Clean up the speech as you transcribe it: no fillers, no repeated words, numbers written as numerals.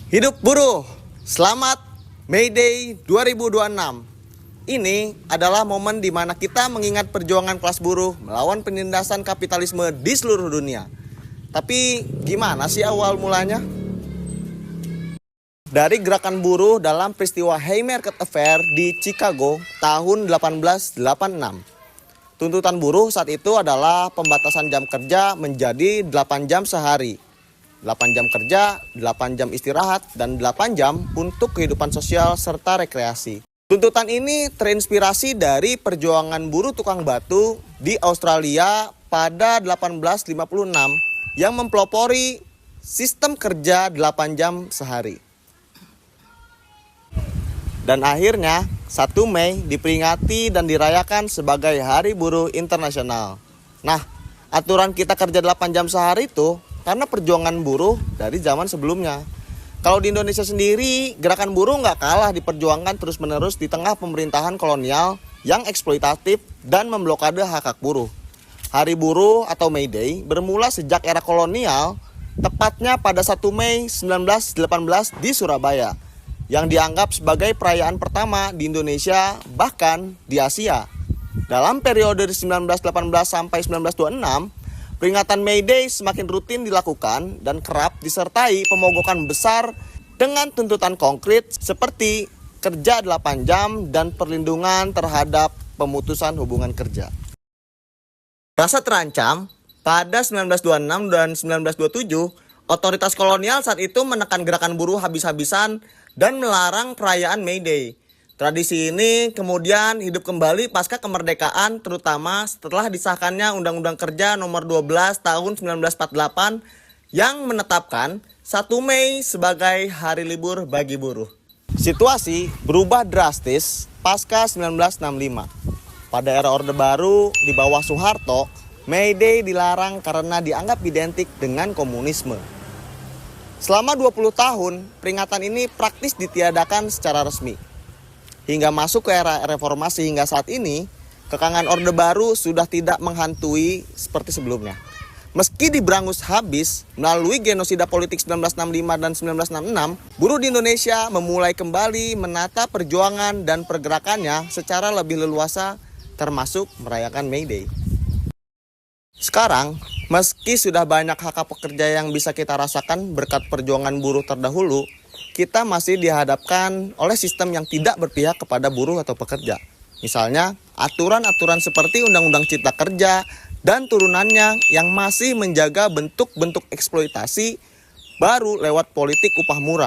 Hidup buruh, selamat May Day 2026. Ini adalah momen di mana kita mengingat perjuangan kelas buruh melawan penindasan kapitalisme di seluruh dunia. Tapi gimana sih awal mulanya? Dari gerakan buruh dalam peristiwa Haymarket Affair di Chicago tahun 1886. Tuntutan buruh saat itu adalah pembatasan jam kerja menjadi 8 jam sehari. 8 jam kerja, 8 jam istirahat, dan 8 jam untuk kehidupan sosial serta rekreasi. Tuntutan ini terinspirasi dari perjuangan buruh tukang batu di Australia pada 1856 yang mempelopori sistem kerja 8 jam sehari. Dan akhirnya 1 Mei diperingati dan dirayakan sebagai Hari Buruh Internasional. Nah, aturan kita kerja 8 jam sehari itu karena perjuangan buruh dari zaman sebelumnya. Kalau di Indonesia sendiri, gerakan buruh nggak kalah diperjuangkan terus-menerus di tengah pemerintahan kolonial yang eksploitatif dan memblokade hak-hak buruh. Hari Buruh atau May Day bermula sejak era kolonial, tepatnya pada 1 Mei 1918 di Surabaya, yang dianggap sebagai perayaan pertama di Indonesia bahkan di Asia. Dalam periode 1918 sampai 1926, peringatan May Day semakin rutin dilakukan dan kerap disertai pemogokan besar dengan tuntutan konkret seperti kerja 8 jam dan perlindungan terhadap pemutusan hubungan kerja. Rasa terancam, pada 1926 dan 1927, otoritas kolonial saat itu menekan gerakan buruh habis-habisan dan melarang perayaan May Day. Tradisi ini kemudian hidup kembali pasca kemerdekaan, terutama setelah disahkannya Undang-Undang Kerja Nomor 12 Tahun 1948 yang menetapkan 1 Mei sebagai hari libur bagi buruh. Situasi berubah drastis pasca 1965. Pada era Orde Baru di bawah Soeharto, May Day dilarang karena dianggap identik dengan komunisme. Selama 20 tahun, peringatan ini praktis ditiadakan secara resmi. Hingga masuk ke era reformasi hingga saat ini, kekangan Orde Baru sudah tidak menghantui seperti sebelumnya. Meski diberangus habis melalui genosida politik 1965 dan 1966, buruh di Indonesia memulai kembali menata perjuangan dan pergerakannya secara lebih leluasa, termasuk merayakan May Day. Sekarang, meski sudah banyak hak pekerja yang bisa kita rasakan berkat perjuangan buruh terdahulu, kita masih dihadapkan oleh sistem yang tidak berpihak kepada buruh atau pekerja. Misalnya, aturan-aturan seperti Undang-Undang Cipta Kerja dan turunannya yang masih menjaga bentuk-bentuk eksploitasi baru lewat politik upah murah.